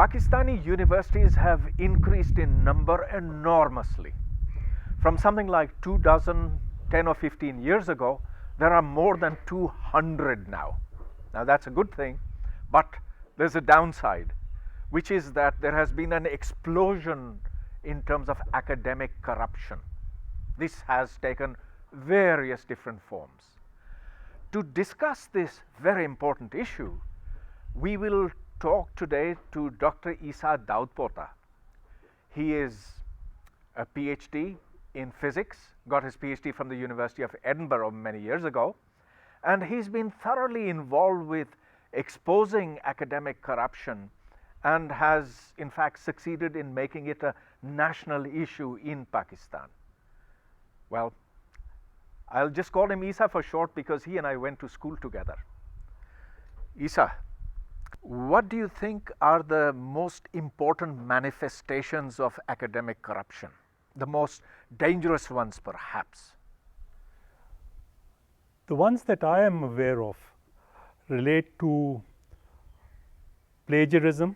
Pakistani universities have increased in number enormously. From something like 2 dozen 10 or 15 years ago, there are more than 200 now. Now that's a good thing, but there's a downside, which is that there has been an explosion in terms of academic corruption. This has taken various different forms. To discuss this very important issue, we will talk today to Dr. Isa Daudpota. He is a PhD in physics, got his PhD from the University of Edinburgh many years ago, and he's been thoroughly involved with exposing academic corruption and has in fact succeeded in making it a national issue in Pakistan. Well, I'll just call him Isa for short because he and I went to school together. Isa, what do you think are the most important manifestations of academic corruption? The most dangerous ones, perhaps? The ones that I am aware of relate to plagiarism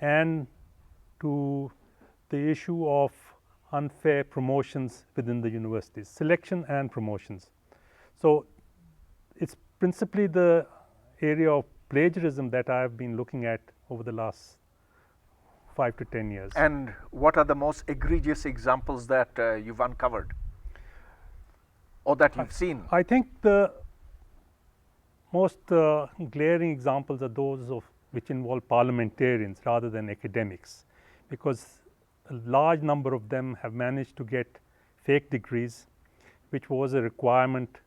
and to the issue of unfair promotions within the universities, selection and promotions. So it's principally the area of plagiarism that I have been looking at over the last 5 to 10 years. And what are the most egregious examples that you've uncovered or that you've seen? I think the most glaring examples are those of which involve parliamentarians rather than academics, because a large number of them have managed to get fake degrees, which was a requirement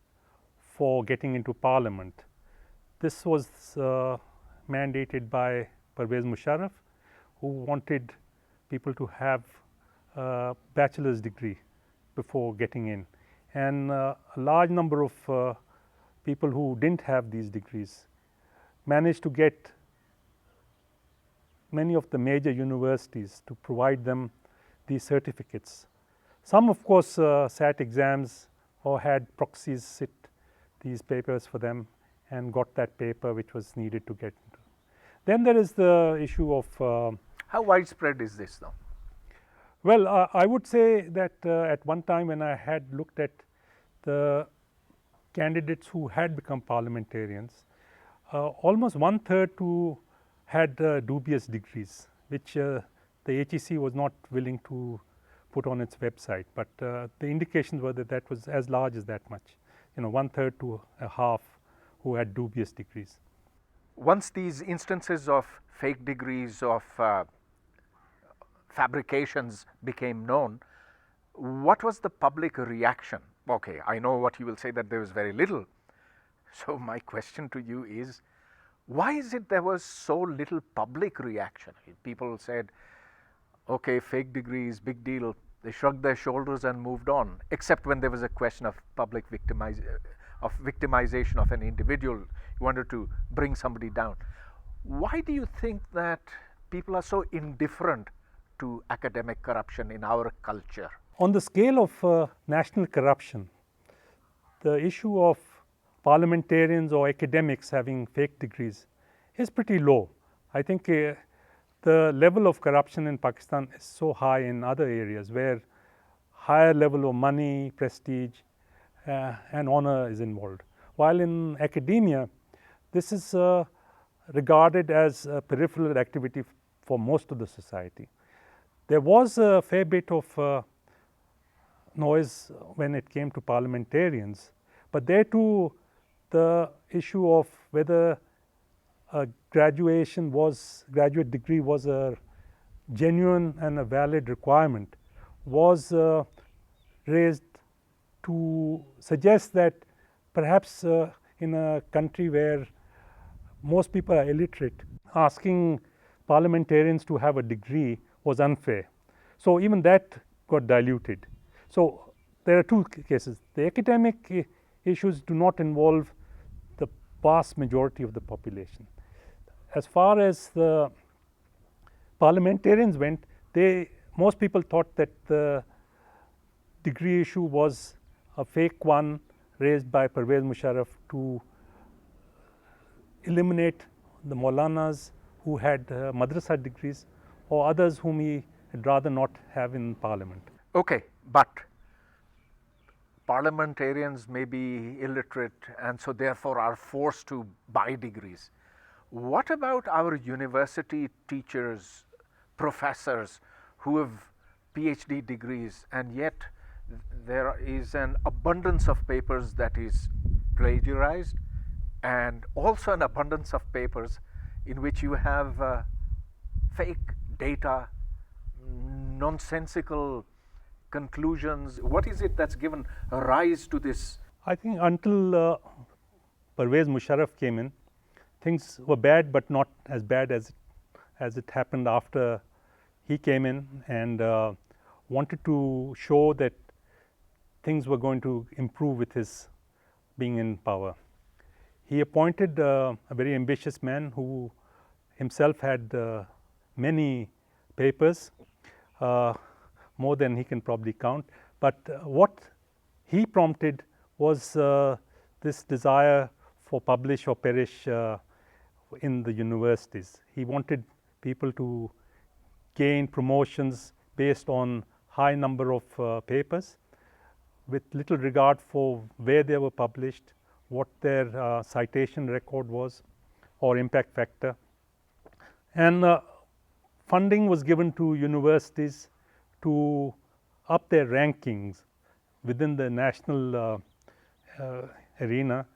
for getting into parliament. This was mandated by Pervez Musharraf, who wanted people to have a bachelor's degree before getting in. And a large number of people who didn't have these degrees managed to get many of the major universities to provide them these certificates. Some, of course, sat exams or had proxies sit these papers for them and got that paper which was needed to get into. Then there is the issue of how widespread is this though? Well, I would say that at one time when I had looked at the candidates who had become parliamentarians, almost 1/3 who had dubious degrees, which the HEC was not willing to put on its website, but the indications were that that was as large as that much, 1/3 to a half who had dubious degrees. Once these instances of fake degrees, of fabrications became known, what was the public reaction? Okay, I know what you will say, that there was very little. So my question to you is, why is it there was so little public reaction? People said, okay, fake degrees, big deal. They shrugged their shoulders and moved on, except when there was a question of public victimization of an individual. You wanted to bring somebody down. Why do you think that people are so indifferent to academic corruption in our culture? On the scale of national corruption, the issue of parliamentarians or academics having fake degrees is pretty low. I think the level of corruption in Pakistan is so high in other areas where higher level of money, prestige and honor is involved. While in academia, this is regarded as a peripheral activity for most of the society. There was a fair bit of noise when it came to parliamentarians, but there too the issue of whether a graduate degree was a genuine and a valid requirement was raised to suggest that perhaps in a country where most people are illiterate, asking parliamentarians to have a degree was unfair. So even that got diluted. So there are two cases. The academic issues do not involve the vast majority of the population. As far as the parliamentarians went, most people thought that the degree issue was a fake one raised by Pervez Musharraf to eliminate the Maulanas who had madrasa degrees, or others whom he had rather not have in parliament. Okay, but parliamentarians may be illiterate and so therefore are forced to buy degrees. What about our university teachers, professors who have PhD degrees, and yet there is an abundance of papers that is plagiarized, and also an abundance of papers in which you have fake data, nonsensical conclusions? What is it that's given rise to this? I think until Pervez Musharraf came in, things were bad, but not as bad as it happened after he came in and wanted to show that things were going to improve with his being in power. He appointed a very ambitious man who himself had many papers, more than he can probably count. But what he prompted was this desire for publish or perish in the universities. He wanted people to gain promotions based on high number of papers, with little regard for where they were published, what their citation record was or impact factor. And funding was given to universities to up their rankings within the national arena,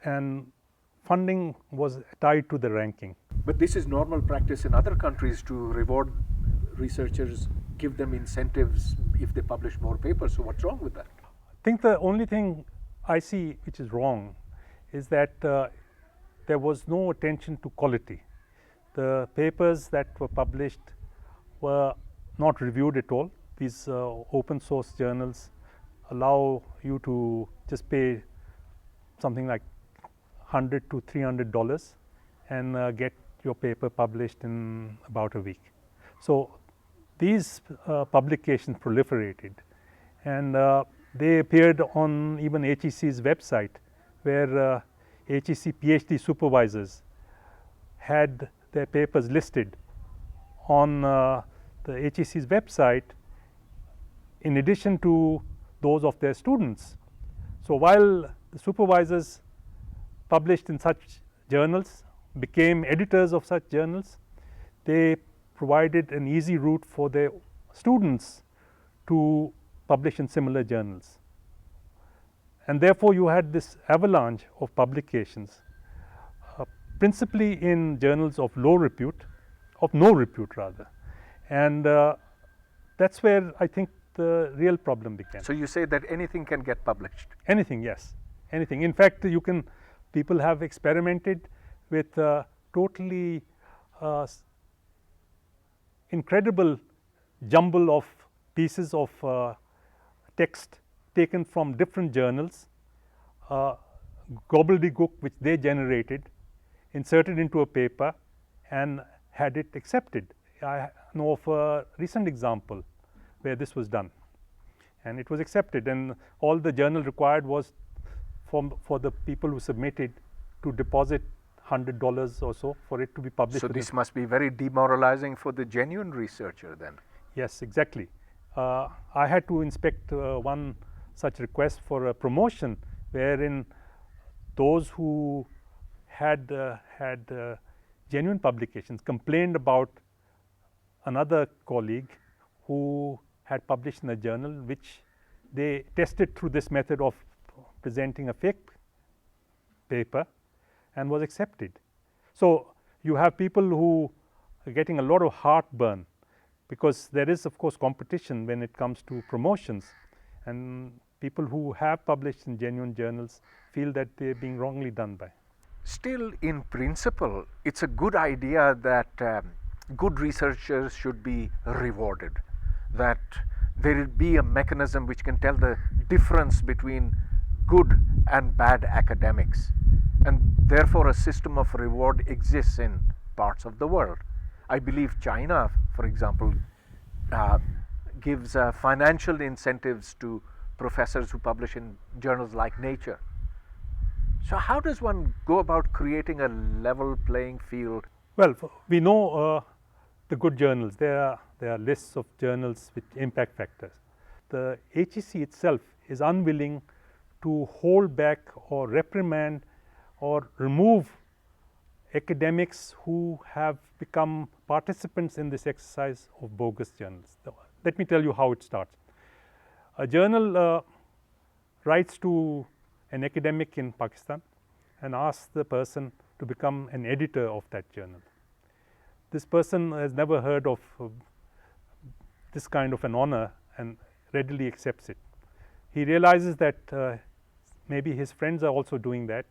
and funding was tied to the ranking. But this is normal practice in other countries to reward researchers, give them incentives if they publish more papers. So what's wrong with that? I think the only thing I see which is wrong is that there was no attention to quality. The papers that were published were not reviewed at all. These open source journals allow you to just pay something like $100 to $300 and get your paper published in about a week. So these publications proliferated, and they appeared on even HEC's website, where HEC PhD supervisors had their papers listed on the HEC's website in addition to those of their students. So while the supervisors published in such journals, became editors of such journals, they provided an easy route for their students to publish in similar journals. And therefore you had this avalanche of publications, principally in journals of low repute, of no repute rather. And that's where I think the real problem began. So you say that anything can get published? Anything, yes, anything. In fact, people have experimented with totally incredible jumble of pieces of text taken from different journals, gobbledygook which they generated, inserted into a paper and had it accepted. I know of a recent example where this was done, and it was accepted, and all the journal required was for the people who submitted to deposit $100 or so for it to be published. So this must be very demoralizing for the genuine researcher then. Yes, exactly. I had to inspect one such request for a promotion, wherein those who had genuine publications complained about another colleague who had published in a journal, which they tested through this method of presenting a fake paper and was accepted. So you have people who are getting a lot of heartburn, because there is of course competition when it comes to promotions, and people who have published in genuine journals feel that they are being wrongly done by. Still, in principle, it's a good idea that good researchers should be rewarded, that there will be a mechanism which can tell the difference between good and bad academics, and therefore a system of reward exists in parts of the world. I believe China, for example, gives financial incentives to professors who publish in journals like Nature. So how does one go about creating a level playing field? Well, we know the good journals. There are lists of journals with impact factors. The HEC itself is unwilling to hold back or reprimand or remove academics who have become participants in this exercise of bogus journals. Let me tell you how it starts. A journal writes to an academic in Pakistan and asks the person to become an editor of that journal. This person has never heard of this kind of an honor and readily accepts it. He realizes that maybe his friends are also doing that,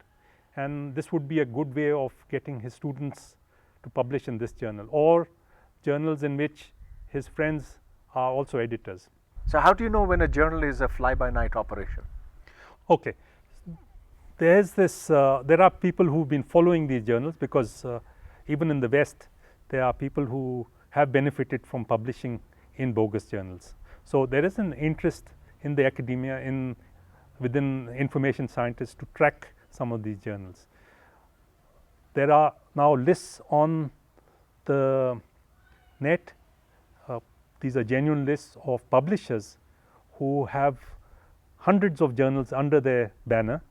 and this would be a good way of getting his students to publish in this journal or journals in which his friends are also editors. So how do you know when a journal is a fly-by-night operation? Okay, there are people who've been following these journals because even in the West there are people who have benefited from publishing in bogus journals. So there is an interest in the academia, within information scientists, to track some of these journals. There are now lists on the net. These are genuine lists of publishers who have hundreds of journals under their banner,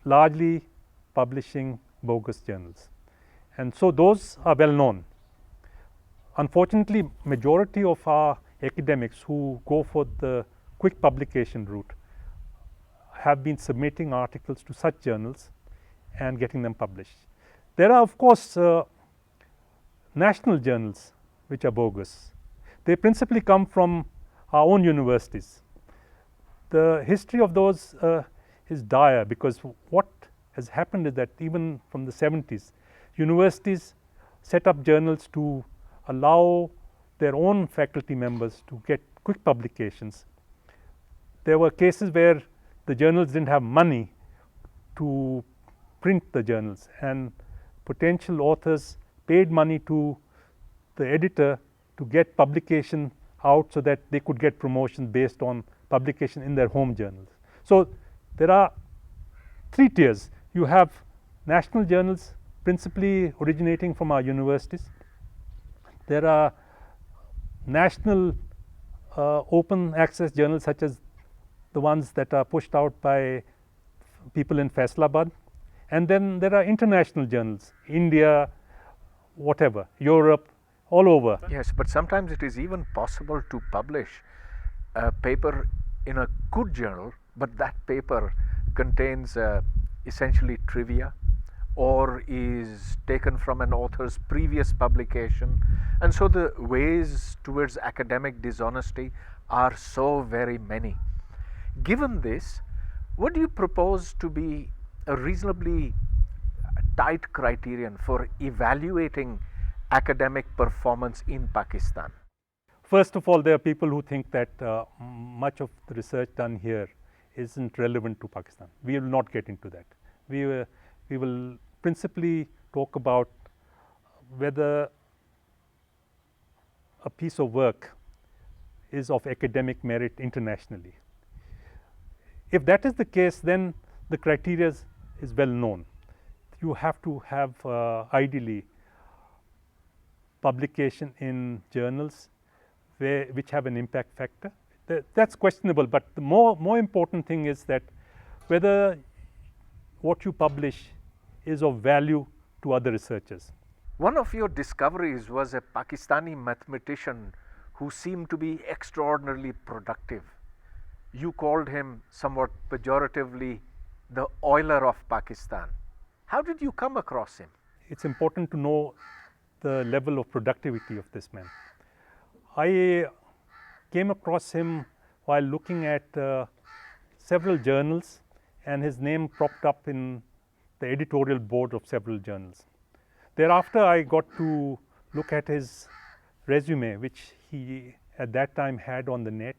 largely publishing bogus journals, and so those are well known. Unfortunately, majority of our academics who go for the quick publication route have been submitting articles to such journals and getting them published. There are of course national journals which are bogus. They principally come from our own universities. The history of those is dire, because what has happened is that even from the 70s, universities set up journals to allow their own faculty members to get quick publications. There were cases where the journals didn't have money to print the journals, and potential authors paid money to the editor to get publication out so that they could get promotion based on publication in their home journals. So there are three tiers. You have national journals principally originating from our universities. There are national open access journals such as the ones that are pushed out by people in Faisalabad, and then there are international journals, India, whatever, Europe, all over. Yes, but sometimes it is even possible to publish a paper in a good journal, but that paper contains essentially trivia or is taken from an author's previous publication, and so the ways towards academic dishonesty are so very many. Given this, what do you propose to be a reasonably tight criterion for evaluating academic performance in Pakistan? First of all, there are people who think that much of the research done here isn't relevant to Pakistan. We will not get into that. We will principally talk about whether a piece of work is of academic merit internationally. If that is the case, then the criteria is well known. You have to have ideally publication in journals which have an impact factor. That's questionable, but the more important thing is that whether what you publish is of value to other researchers. One of your discoveries was a Pakistani mathematician who seemed to be extraordinarily productive. You called him somewhat pejoratively the Euler of Pakistan. How did you come across him? It's important to know the level of productivity of this man. I came across him while looking at several journals, and his name propped up in the editorial board of several journals. Thereafter, I got to look at his resume, which he at that time had on the net.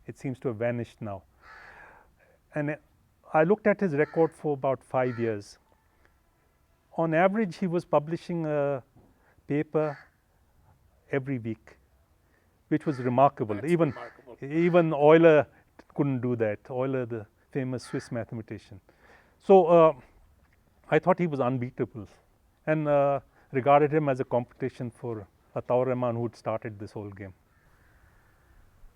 It seems to have vanished now. And I looked at his record for about 5 years. On average, he was publishing a paper every week, which was remarkable. Even Euler couldn't do that. Euler, the famous Swiss mathematician. So I thought he was unbeatable. And regarded him as a competition for Ataur Rahman, who had started this whole game.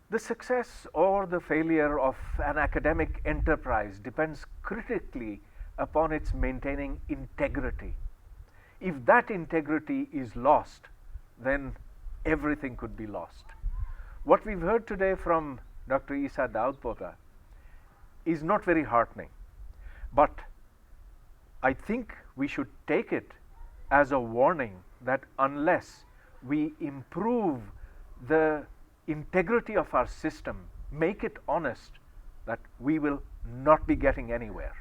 The success or the failure of an academic enterprise depends critically upon its maintaining integrity. If that integrity is lost, then everything could be lost. What we've heard today from Dr. Isa Daudpota is not very heartening, but I think we should take it as a warning that unless we improve the integrity of our system, make it honest, that we will not be getting anywhere.